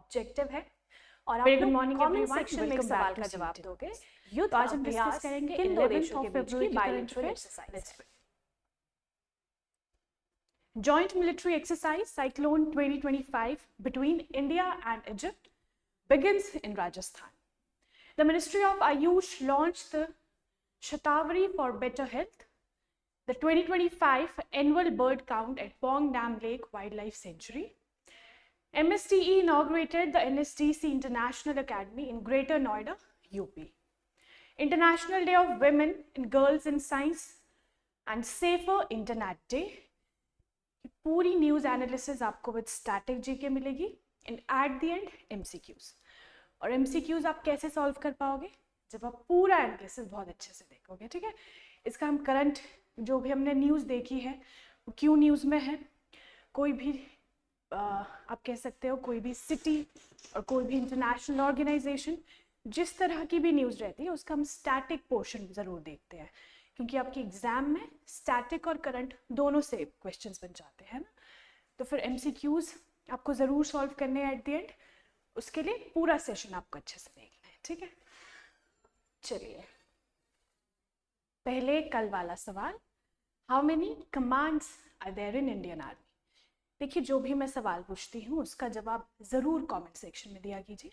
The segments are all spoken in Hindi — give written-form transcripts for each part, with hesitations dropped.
ऑब्जेक्टिव है और आप गुड मॉर्निंग कमेंट सेक्शन में एक सवाल का जवाब दोगे। तो आज हम डिस्कस करेंगे किन दो देशों के बीच की bilateral exercise. Joint military exercise Cyclone 2025 between India and Egypt begins in Rajasthan. The Ministry of Ayush launched the Shatavari for Better Health, the 2025 annual bird count at Pong Dam Lake Wildlife Sanctuary. MSTE inaugurated the NSDC International Academy in Greater Noida, UP. International Day of Women and Girls in Science and Safer Internet Day. पूरी न्यूज एनालिसिस आपको विद स्टैटिक जीके मिलेगी and at the end MCQs. और एमसीक्यूज आप कैसे सॉल्व कर पाओगे? जब आप पूरा एनालिसिस बहुत अच्छे से देखोगे, ठीक है। इसका हम करंट जो भी हमने न्यूज़ देखी है वो क्यों न्यूज़ में है, कोई भी आप कह सकते हो कोई भी सिटी और कोई भी इंटरनेशनल ऑर्गेनाइजेशन जिस तरह की भी न्यूज़ रहती है उसका हम स्टैटिक पोर्शन ज़रूर देखते हैं, क्योंकि आपके एग्जाम में स्टैटिक और करंट दोनों से क्वेश्चंस बन जाते हैं ना। तो फिर एमसीक्यूज आपको ज़रूर सॉल्व करने हैं एट द एंड, उसके लिए पूरा सेशन आपको अच्छे से देखना है, ठीक है। चलिए पहले कल वाला सवाल, how many commands are there in Indian army. देखिए जो भी मैं सवाल पूछती हूँ उसका जवाब ज़रूर कमेंट सेक्शन में दिया कीजिए,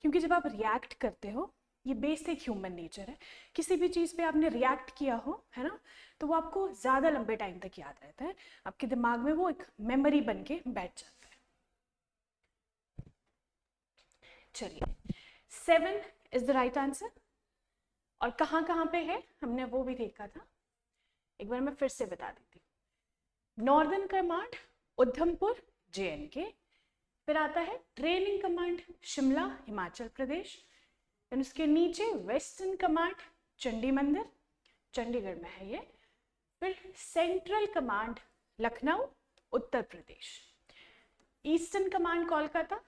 क्योंकि जब आप रिएक्ट करते हो, ये बेसिक ह्यूमन नेचर है, किसी भी चीज़ पे आपने रिएक्ट किया हो, है ना, तो वो आपको ज़्यादा लंबे टाइम तक याद रहता है, आपके दिमाग में वो एक मेमोरी बन के बैठ जाता है। चलिए 7 इज द राइट आंसर। और कहाँ कहाँ पे है हमने वो भी देखा था, एक बार मैं फिर से बता देती हूँ। नॉर्दर्न कमांड उधमपुर JNK, फिर आता है ट्रेनिंग कमांड शिमला हिमाचल प्रदेश, उसके नीचे वेस्टर्न कमांड चंडी मंदिर चंडीगढ़ में है ये, फिर central command Lucknow Uttar Pradesh, eastern command Kolkata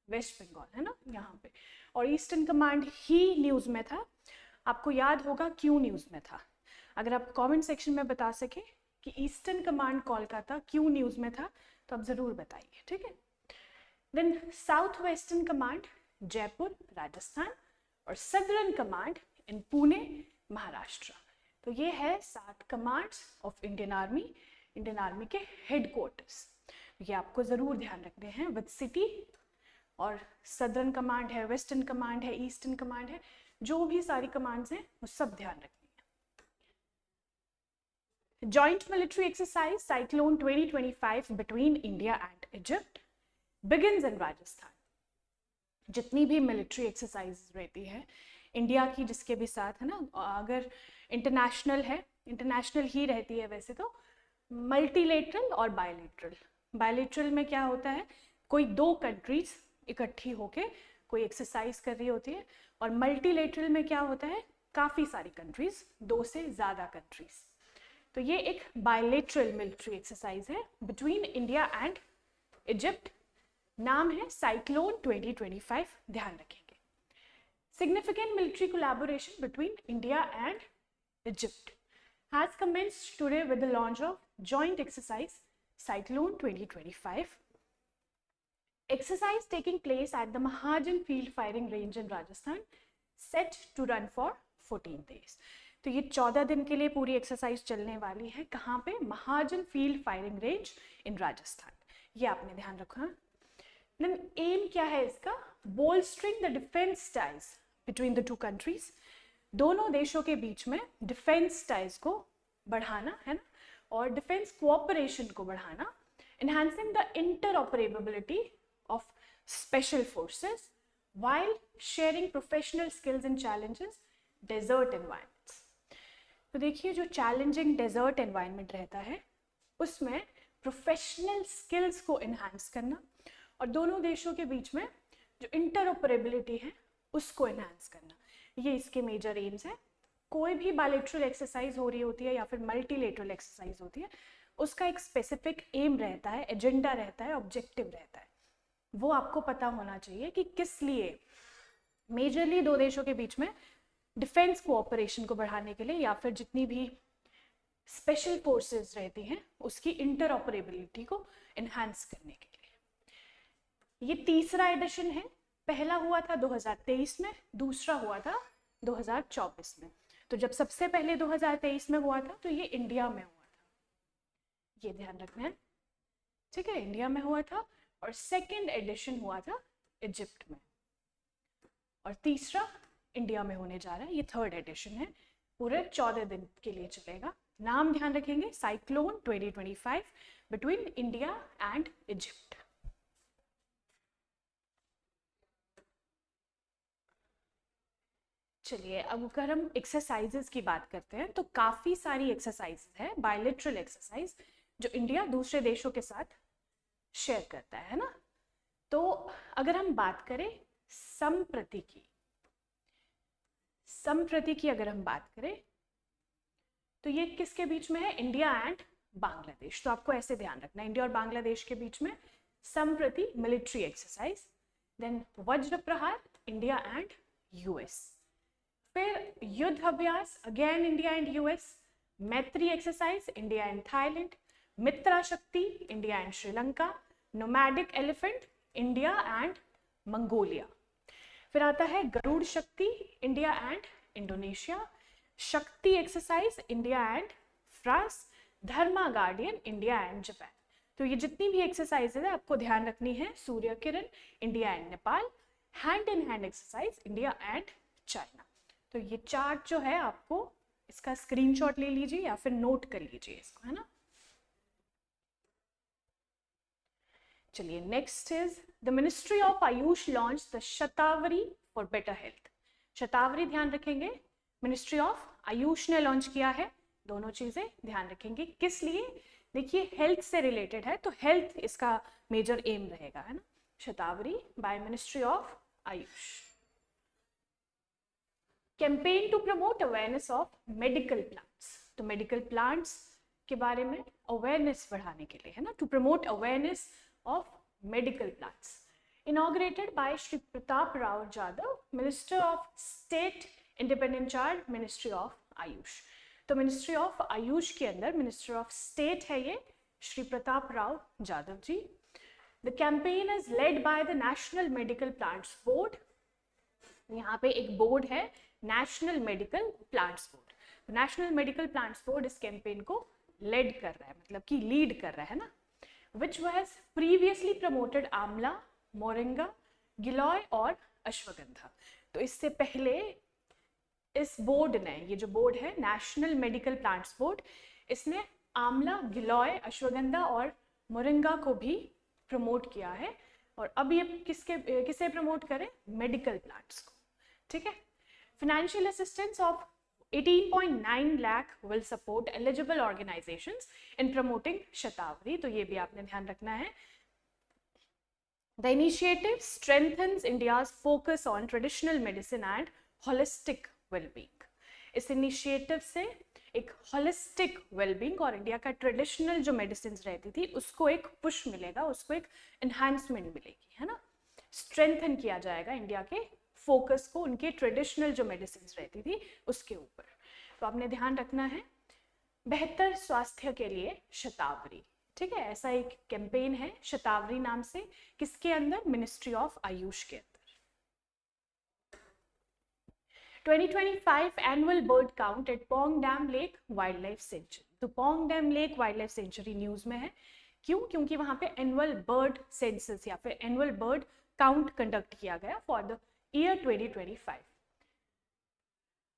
West Bengal, है ना यहाँ पे। और ईस्टर्न कमांड ही न्यूज़ में था, आपको याद होगा क्यों न्यूज़ में था। अगर आप कमेंट सेक्शन में बता सके कि ईस्टर्न कमांड कोलकाता क्यों न्यूज़ में था तो आप ज़रूर बताइए, ठीक है। Then south western command Jaipur Rajasthan और southern command in Pune Maharashtra. तो ये है 7 कमांड्स ऑफ इंडियन आर्मी के हेडक्वार्टर्स। ये आपको ज़रूर ध्यान रखने हैं विद सिटी, और सदर्न कमांड है, वेस्टर्न कमांड है, ईस्टर्न कमांड है, जो भी सारी कमांड्स हैं वो सब ध्यान रखनी है। Joint military exercise cyclone 2025 between India and Egypt begins in Rajasthan. जितनी भी मिलिट्री एक्सरसाइज रहती है इंडिया की जिसके भी साथ, है ना, अगर इंटरनेशनल है, इंटरनेशनल ही रहती है वैसे तो, मल्टीलेटरल और बायलेटरल। बायलेटरल में क्या होता है, कोई 2 कंट्रीज इकट्ठी होके कोई एक्सरसाइज कर रही होती है, और मल्टीलेटरल में क्या होता है, काफ़ी सारी कंट्रीज, 2 से ज़्यादा कंट्रीज। तो ये एक बायलेटरल मिलिट्री एक्सरसाइज है बिटवीन इंडिया एंड इजिप्ट, नाम है साइक्लोन 2025, ध्यान रखेंगे। Significant military collaboration between India and Egypt has commenced today with the launch of joint exercise Cyclone 2025. Exercise taking place at the Mahajan Field Firing Range in Rajasthan, set to run for 14 days. तो ये 14 दिन के लिए पूरी एक्सरसाइज चलने वाली है। कहाँ पे? Mahajan field firing range in Rajasthan, ये आपने ध्यान रखना। देन एम क्या है इसका? Bolstering the defence ties between the 2 countries, दोनों देशों के बीच में डिफेंस टाइज को बढ़ाना, है ना, और डिफेंस कोऑपरेशन को बढ़ाना। Enhancing the interoperability of special forces while sharing professional skills and challenges desert environments। तो देखिए जो चैलेंजिंग डेजर्ट एनवायरनमेंट रहता है उसमें प्रोफेशनल स्किल्स को एनहांस करना और दोनों देशों के बीच में जो इंटरऑपरेबिलिटी है उसको एनहांस करना, ये इसके मेजर एम्स हैं। कोई भी बायलैटरल एक्सरसाइज हो रही होती है या फिर मल्टीलेटरल एक्सरसाइज होती है, उसका एक स्पेसिफिक एम रहता है, एजेंडा रहता है, ऑब्जेक्टिव रहता है, वो आपको पता होना चाहिए कि किस लिए। मेजरली 2 देशों के बीच में डिफेंस कोऑपरेशन को बढ़ाने के लिए या फिर जितनी भी स्पेशल फोर्सेस रहती हैं उसकी इंटरऑपरेबिलिटी को एनहांस करने के लिए। ये तीसरा एडिशन है, पहला हुआ था 2023 में, दूसरा हुआ था 2024 में। तो जब सबसे पहले 2023 में हुआ था तो ये इंडिया में हुआ था, ये ध्यान रखना है, ठीक है, इंडिया में हुआ था। और सेकंड एडिशन हुआ था इजिप्ट में, और तीसरा इंडिया में होने जा रहा है, ये थर्ड एडिशन है, पूरे 14 दिन के लिए चलेगा। नाम ध्यान रखेंगे, cyclone 2025 between India and Egypt. चलिए अब अगर हम एक्सरसाइजेस की बात करते हैं तो काफ़ी सारी एक्सरसाइज है, बायलैटरल एक्सरसाइज, जो इंडिया दूसरे देशों के साथ शेयर करता है ना। तो अगर हम बात करें संप्रति की अगर हम बात करें तो ये किसके बीच में है, इंडिया एंड बांग्लादेश। तो आपको ऐसे ध्यान रखना है, इंडिया और बांग्लादेश के बीच में संप्रति मिलिट्री एक्सरसाइज। देन वज्र प्रहार इंडिया एंड यूएस। फिर युद्ध अभ्यास अगेन इंडिया एंड यूएस। मैत्री एक्सरसाइज इंडिया एंड थाईलैंड। मित्रा शक्ति India and Sri Lanka. Nomadic elephant India and Mongolia. फिर आता है गरुड़ शक्ति इंडिया एंड इंडोनेशिया। शक्ति exercise India and France. Dharma guardian India and Japan. तो ये जितनी भी एक्सरसाइजेज है आपको ध्यान रखनी है, Surya Kiran India and Nepal. Hand in hand exercise India and China. तो ये चार्ट जो है आपको इसका स्क्रीनशॉट ले लीजिए या फिर नोट कर लीजिए इसको, है ना। चलिए next is the ministry of AYUSH launch the Shatavari for better health. Shatavari ध्यान रखेंगे, मिनिस्ट्री ऑफ आयुष ने लॉन्च किया है, दोनों चीजें ध्यान रखेंगे। किस लिए, देखिए हेल्थ से रिलेटेड है तो हेल्थ इसका मेजर एम रहेगा, है ना। Shatavari by ministry of AYUSH. Campaign to promote awareness of medical plants. तो मेडिकल प्लांट्स के बारे में अवेयरनेस बढ़ाने के लिए, है ना, to promote awareness of medical plants. Inaugurated by Shri Pratap Rao Jadhav, minister of state independent charge ministry of AYUSH. तो मिनिस्ट्री ऑफ आयुष के अंदर मिनिस्टर ऑफ स्टेट है ये Shri Pratap Rao Jadhav ji. The campaign is led by the national medical plants board. यहाँ पे एक बोर्ड है, national medical plants board. National medical plants board इस कैंपेन को लेड कर रहा है, मतलब कि लीड कर रहा है ना। विच हैज प्रीवियसली प्रमोटेड आंवला, मोरिंगा, गिलॉय और अश्वगंधा। तो इससे पहले इस बोर्ड ने, ये जो बोर्ड है नेशनल मेडिकल प्लांट्स बोर्ड, इसने आंवला, गिलॉय, अश्वगंधा और मोरिंगा को भी प्रमोट किया है। और अब ये किसे प्रमोट करें, मेडिकल प्लांट्स को, ठीक है। Financial assistance of 18.9 lakh will support eligible organisations in promoting Shatavari. तो ये भी आपने ध्यान रखना है। The initiative strengthens India's focus on traditional medicine and holistic wellbeing. इस इनिशिएटिव से एक होलिस्टिक वेलबींग और इंडिया का ट्रेडिशनल जो मेडिसिन रहती थी उसको एक पुश मिलेगा, उसको एक एनहांसमेंट मिलेगी, है ना। स्ट्रेंथन किया जाएगा इंडिया के फोकस को उनके ट्रेडिशनल जो मेडिसिन रहती थी उसके ऊपर। तो आपने ध्यान रखना है, बेहतर स्वास्थ्य के लिए शतावरी, ठीक है। ऐसा एक कैंपेन है शतावरी नाम से, किसके अंदर, मिनिस्ट्री ऑफ आयुष के अंदर। 2025 annual bird count at Pong dam lake wildlife sanctuary. तो Pong dam lake wildlife sanctuary news में है, क्यों, क्योंकि वहां पे एनुअल बर्ड सेंसस या फिर एनुअल बर्ड काउंट कंडक्ट किया गया for the year 2025।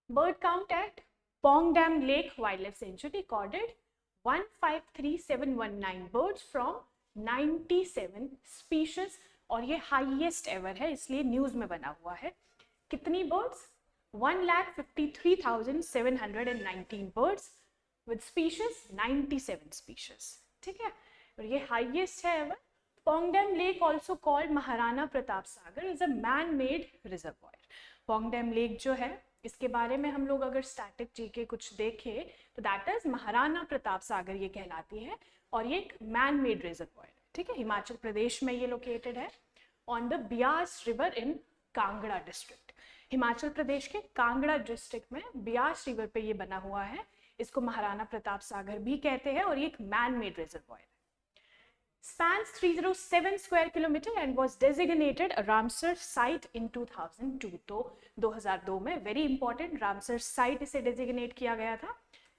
Bird count at Pong dam lake wildlife sanctuary recorded 153,719 birds from 97 species, और ये हाईएस्ट एवर है इसलिए न्यूज में बना हुआ है। कितनी birds, 1,53,719 birds with species 97 species, ठीक है। और ये हाईएस्ट है ever. Pong dam lake also called Maharana Pratap Sagar is a man made reservoir. Pong dam lake जो है इसके बारे में हम लोग अगर स्टैटिक जीके कुछ देखें तो दैट इज महाराणा प्रताप सागर ये कहलाती है, और ये एक मैन मेड रिजर्वॉयर, ठीक है। हिमाचल प्रदेश में ये लोकेटेड है on the Beas river in Kangra district. Himachal Pradesh के कांगड़ा डिस्ट्रिक्ट में ब्यास रिवर पे ये बना हुआ है। इसको महाराणा प्रताप सागर भी कहते हैं और ये एक मैन मेड रिजर्वॉयर है। spans 307 square kilometer and was designated a Ramsar site in 2002. तो 2002 में very important Ramsar site इसे designate किया गया था.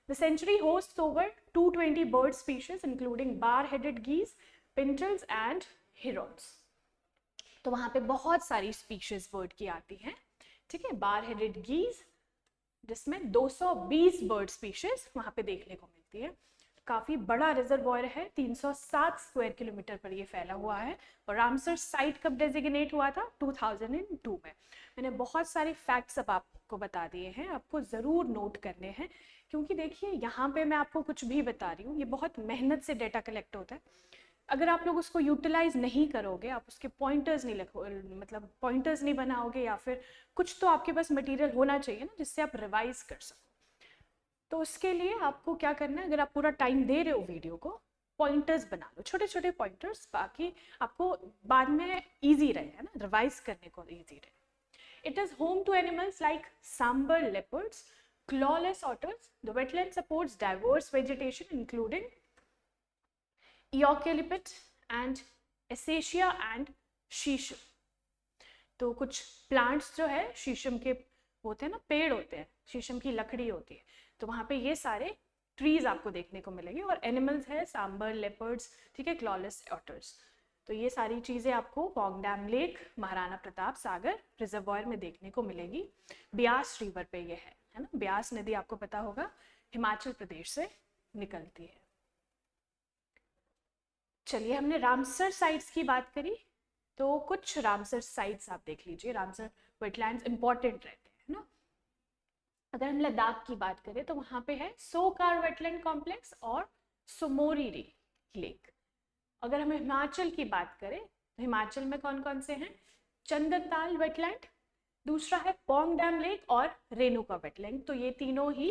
The sanctuary hosts over 220 bird species including bar-headed geese, pintels and herons. तो वहाँ पे बहुत सारी species bird की आती हैं, ठीक है. bar-headed geese जिसमें 220 bird species वहाँ पे देखने को मिलती है. काफी बड़ा रिजर्वॉयर है, 307 स्क्वायर किलोमीटर पर ये फैला हुआ है. और रामसर साइट कब डेजिग्नेट हुआ था? 2002 में. मैंने बहुत सारे फैक्ट्स अब आपको बता दिए हैं, आपको ज़रूर नोट करने हैं, क्योंकि देखिए यहाँ पे मैं आपको कुछ भी बता रही हूँ, ये बहुत मेहनत से डेटा कलेक्ट होता है. अगर आप लोग उसको यूटिलाइज नहीं करोगे, आप उसके पॉइंटर्स नहीं मतलब पॉइंटर्स नहीं बनाओगे, या फिर कुछ तो आपके पास मटेरियल होना चाहिए ना जिससे आप रिवाइज कर सको. तो उसके लिए आपको क्या करना है, अगर आप पूरा टाइम दे रहे हो वीडियो को, पॉइंटर्स बना लो, छोटे छोटे पॉइंटर्स, बाकी आपको बाद में इजी रहे, है ना, रिवाइज करने को इजी रहे. It is home to animals like sambar leopards, clawless otters. The wetland supports diverse vegetation including eucalyptus and acacia and शीशम. तो कुछ प्लांट्स जो है शीशम के होते हैं ना, पेड़ होते हैं, शीशम की लकड़ी होती है, तो वहाँ पे ये सारे ट्रीज आपको देखने को मिलेंगे. और एनिमल्स है सांबर लेपर्ड्स, ठीक है, क्लॉलेस ऑटर्स. तो ये सारी चीज़ें आपको Pong dam lake, Maharana Pratap Sagar reservoir में देखने को मिलेगी. ब्यास रिवर पे ये है ना. ब्यास नदी आपको पता होगा हिमाचल प्रदेश से निकलती है. चलिए, हमने रामसर साइट्स की बात करी, तो कुछ रामसर साइट्स आप देख लीजिए. रामसर वेटलैंड्स इंपॉर्टेंट रहते हैं ना. अगर हम लद्दाख की बात करें तो वहाँ पे है सोकार वेटलैंड कॉम्प्लेक्स और सोमोरी लेक. अगर हम हिमाचल की बात करें तो हिमाचल में कौन कौन से हैं? चंदनताल वेटलैंड, दूसरा है पौंग डैम लेक और रेणुका वेटलैंड. तो ये तीनों ही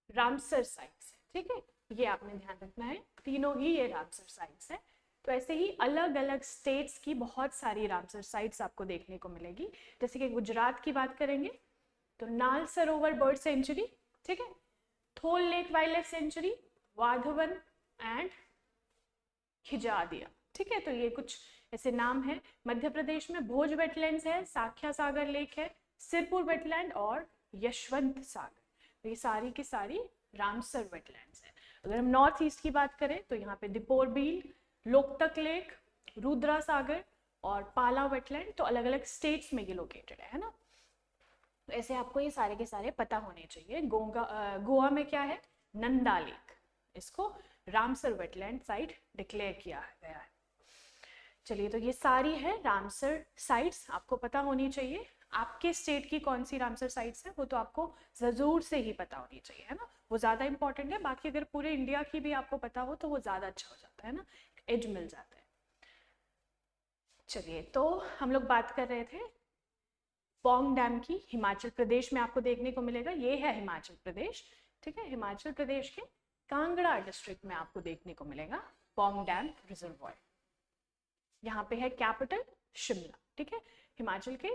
रामसर साइट्स है, ठीक है, ये आपने ध्यान रखना है, तीनों ही ये रामसर साइट्स है. तो ऐसे ही अलग अलग स्टेट्स की बहुत सारी रामसर साइट्स आपको देखने को मिलेगी. जैसे कि गुजरात की बात करेंगे तो नाल सरोवर बर्ड सेंचुरी, ठीक है, Thol lake wildlife sanctuary, Wadhwana and Khijadiya, ठीक है. तो ये कुछ ऐसे नाम है. मध्य प्रदेश में भोज वेटलैंड्स है, साख्या सागर लेक है, सिरपुर वेटलैंड और यशवंत सागर. तो ये सारी की सारी रामसर वेटलैंड्स है. अगर हम नॉर्थ ईस्ट की बात करें तो यहाँ पे दीपोर बील, लोकतक लेक, रुद्रा सागर और पाला वेटलैंड, तो अलग अलग स्टेट्स में ये लोकेटेड है ना. तो ऐसे आपको ये सारे के सारे पता होने चाहिए. गोवा में क्या है? नंदा लेक, इसको रामसर वेटलैंड साइट डिक्लेयर किया गया है. चलिए, तो ये सारी है रामसर साइट्स, आपको पता होनी चाहिए. आपके स्टेट की कौन सी रामसर साइट्स है वो तो आपको जरूर से ही पता होनी चाहिए, है ना, वो ज़्यादा इंपॉर्टेंट है. बाकी अगर पूरे इंडिया की भी आपको पता हो तो वो ज़्यादा अच्छा हो जाता है ना, एज मिल जाता है. चलिए, तो हम लोग बात कर रहे थे पौंग डैम की. हिमाचल प्रदेश में आपको देखने को मिलेगा, ये है हिमाचल प्रदेश, ठीक है. हिमाचल प्रदेश के कांगड़ा डिस्ट्रिक्ट में आपको देखने को मिलेगा पौंग डैम रिजर्वॉयर. यहाँ पे है कैपिटल शिमला, ठीक है, हिमाचल के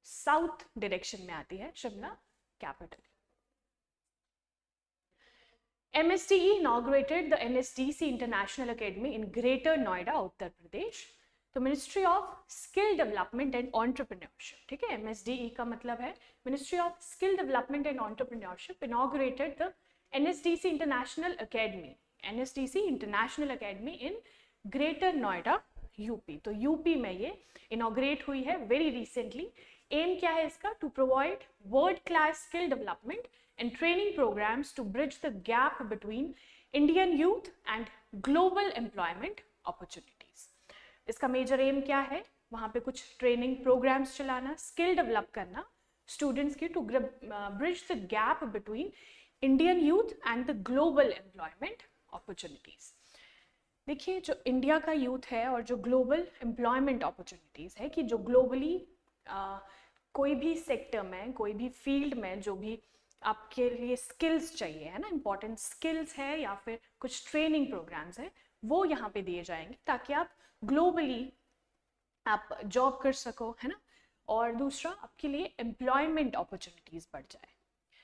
साउथ डायरेक्शन में आती है Shimla capital. MSDE inaugurated the NSDC International Academy in Greater Noida, Uttar Pradesh. तो ministry of skill development and entrepreneurship, ठीक है, MSDE का मतलब है ministry of skill development and entrepreneurship, inaugurated the NSDC International Academy, NSDC International Academy in Greater Noida, UP. तो यूपी में ये इनॉग्रेट हुई है वेरी रिसेंटली. एम क्या है इसका? To provide world class skill development and training programmes to bridge the gap between Indian youth and global employment opportunities. इसका मेजर एम क्या है? वहाँ पे कुछ ट्रेनिंग प्रोग्राम्स चलाना, स्किल डेवलप करना स्टूडेंट्स की, to bridge the gap between Indian youth and the global employment opportunities. देखिए, जो इंडिया का यूथ है और जो ग्लोबल एम्प्लॉयमेंट अपॉर्चुनिटीज़ है, कि जो ग्लोबली कोई भी सेक्टर में, कोई भी फील्ड में जो भी आपके लिए स्किल्स चाहिए, है ना, इंपॉर्टेंट स्किल्स है या फिर कुछ ट्रेनिंग प्रोग्राम्स है, वो यहाँ पे दिए जाएंगे ताकि आप ग्लोबली आप जॉब कर सको, है ना. और दूसरा, आपके लिए एम्प्लॉयमेंट अपॉर्चुनिटीज़ बढ़ जाए.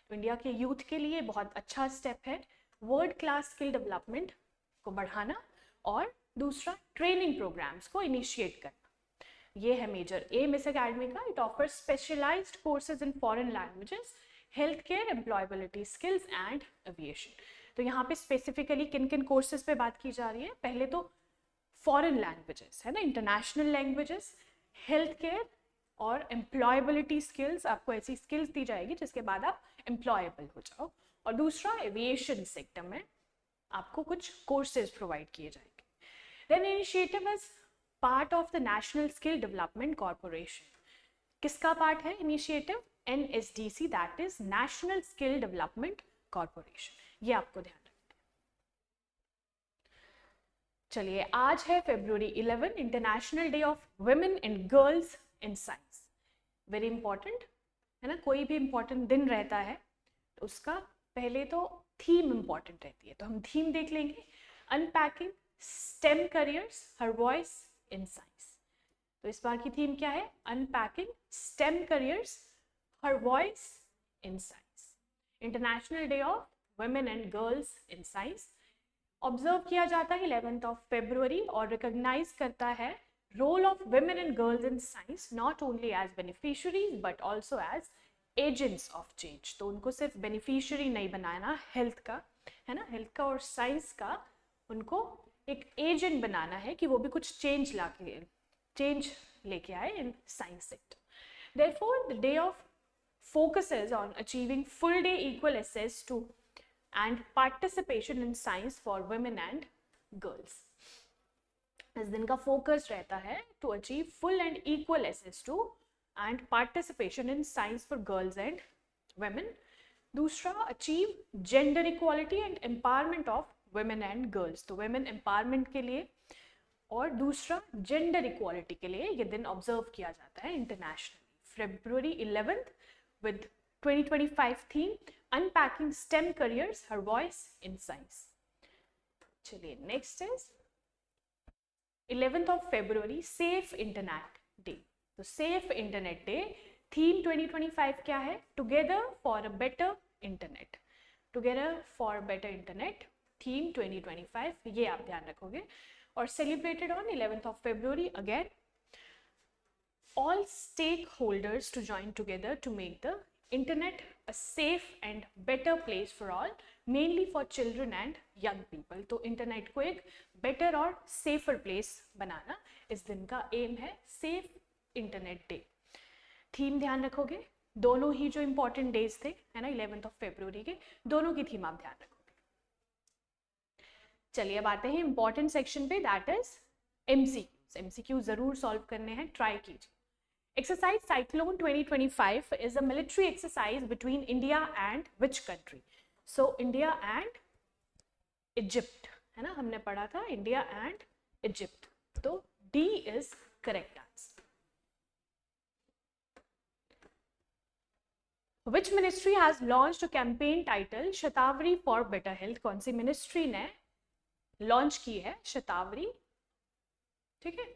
तो इंडिया के यूथ के लिए बहुत अच्छा स्टेप है वर्ल्ड क्लास स्किल डेवलपमेंट को बढ़ाना और दूसरा ट्रेनिंग प्रोग्राम्स को इनिशिएट करना, ये है मेजर एम इस एकेडमी का. It offers specialised courses in foreign languages, health care, employability skills and aviation. तो यहाँ पे स्पेसिफिकली किन किन कोर्सेज पे बात की जा रही है? पहले तो फॉरेन लैंग्वेजेस है ना, इंटरनेशनल लैंग्वेजेस, हेल्थ केयर और एम्प्लॉयबिलिटी स्किल्स. आपको ऐसी स्किल्स दी जाएगी जिसके बाद आप एम्प्लॉयबल हो जाओ. और दूसरा एविएशन सेक्टर में आपको कुछ कोर्सेज प्रोवाइड किए जाएंगे. Then initiative is part of the national skill development corporation. किसका पार्ट है initiative? NSDC, that is national skill development corporation. ये आपको ध्यान रखना है. चलिए, आज है February 11, international day of women and girls in science. Very important है ना, कोई भी इंपॉर्टेंट दिन रहता है तो उसका पहले तो थीम इंपॉर्टेंट रहती है. तो हम थीम देख लेंगे, unpacking STEM careers, her voice in science. तो इस बार की थीम क्या है? Unpacking STEM careers, her voice in science. International day of women and girls in science observe किया जाता है 11 February और रिकॉग्नाइज करता है role of women and girls in science, not only as beneficiaries but also as agents of change. तो उनको सिर्फ बेनिफिशियरी नहीं बनाना हेल्थ का, है ना, हेल्थ का और साइंस का, उनको एक एजेंट बनाना है कि वो भी कुछ चेंज लेके आए in science sector. Therefore the day of focuses on achieving full day equal access to and participation in science for women and girls. इस दिन का फोकस रहता है to achieve full and equal access to and participation in science for girls and women. दूसरा, achieve gender equality and empowerment of women and girls. तो women empowerment के लिए और दूसरा gender equality के लिए ये दिन ऑब्जर्व किया जाता है internationally. February 11th with 2025 theme Unpacking STEM Careers, Her Voice in Science. चलिए, next is 11th February Safe Internet Day. तो Safe Internet Day theme 2025 क्या है? Together for a better internet. Together for a better internet theme 2025, ये आप ध्यान रखोगे. और celebrated on 11th February again. All stakeholders to join together to make the internet a safe and better place for all, mainly for children and young people. तो इंटरनेट को एक better और safer place बनाना इस दिन का एम है. सेफ इंटरनेट डे थीम ध्यान रखोगे. दोनों ही जो इंपॉर्टेंट डेज थे है ना 11th February के, दोनों की थीम आप ध्यान रखोगे. चलिए, अब आते हैं इंपॉर्टेंट सेक्शन पे, दैट इज MCQs. MCQ जरूर सॉल्व करने हैं, ट्राई कीजिए. Exercise Cyclone 2025 is a military exercise between India and which country? So India and Egypt, है ना, हमने पढ़ा था India and Egypt. तो D is correct answer. Which ministry has launched a campaign titled shatavari for better health? कौन सी मिनिस्ट्री ने लॉन्च की है शतावरी? ठीक है,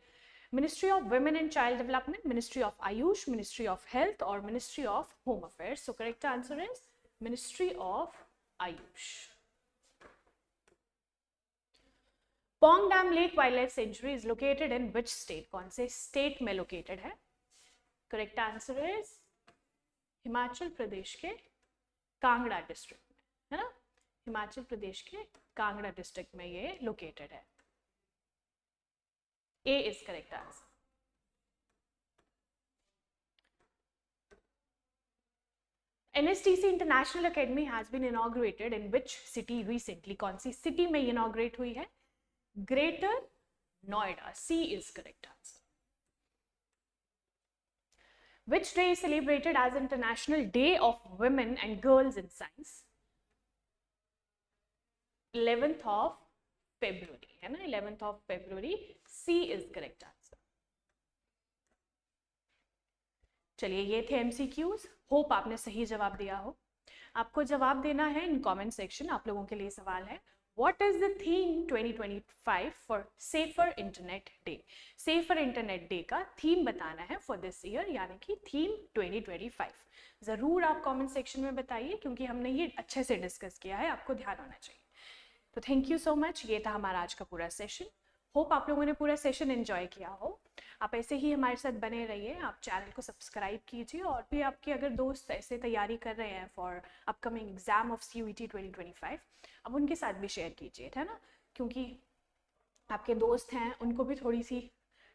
Ministry of Women and Child Development, Ministry of Ayush, Ministry of Health or Ministry of Home Affairs. So correct answer is Ministry of Ayush. Pong Dam Lake Wildlife Sanctuary is located in which state? कौन से state में located है? Correct answer is Himachal Pradesh के कांगड़ा डिस्ट्रिक्ट में, है ना, हिमाचल प्रदेश के कांगड़ा डिस्ट्रिक्ट में ये located है. A is correct answer. NSTC International Academy has been inaugurated in which city recently? कौन सी city में inaugurate हुई है? Greater Noida. C is correct answer. Which day is celebrated as International Day of Women and Girls in Science? 11th February, है ना, 11th February. C is correct answer. चलिए, ये थे MCQs. होप आपने सही जवाब दिया हो. आपको जवाब देना है इन कमेंट सेक्शन. आप लोगों के लिए सवाल है, what is the theme 2025 for safer internet day? Safer internet day का थीम बताना है फॉर दिस ईयर, यानी कि थीम 2025. जरूर आप कमेंट सेक्शन में बताइए, क्योंकि हमने ये अच्छे से डिस्कस किया है, आपको ध्यान होना चाहिए. तो थैंक यू सो मच. ये था हमारा आज का पूरा सेशन. होप आप लोगों ने पूरा सेशन एंजॉय किया हो। आप ऐसे ही हमारे साथ बने रहिए, आप चैनल को सब्सक्राइब कीजिए, और भी आपके अगर दोस्त ऐसे तैयारी कर रहे हैं for upcoming exam of CUET 2025, अब उनके साथ भी शेयर कीजिए, है ना, क्योंकि आपके दोस्त हैं, उनको भी थोड़ी सी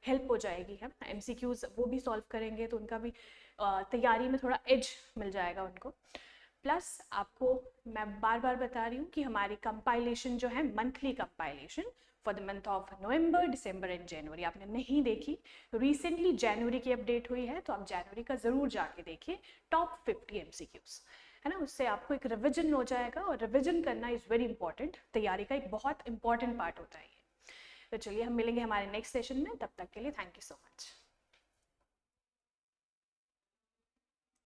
हेल्प हो जाएगी, है ना। MCQs वो भी सॉल्व करेंगे तो उनका भी तैयारी में थोड़ा एज मिल जाएगा उनको। प्लस आपको मैं बार बार बता रही हूँ कि हमारी कंपाइलेशन जो है, monthly compilation for the month of November, December and January, आपने नहीं देखी, रिसेंटली जनवरी की अपडेट हुई है, तो आप जनवरी का ज़रूर जाके देखिए, टॉप 50 MCQs, है ना। उससे आपको एक रिविजन हो जाएगा, और रिविजन करना इज़ वेरी इंपॉर्टेंट, तैयारी का एक बहुत इंपॉर्टेंट पार्ट होता है ये। तो चलिए हम मिलेंगे हमारे नेक्स्ट सेशन में, तब तक के लिए थैंक यू सो मच।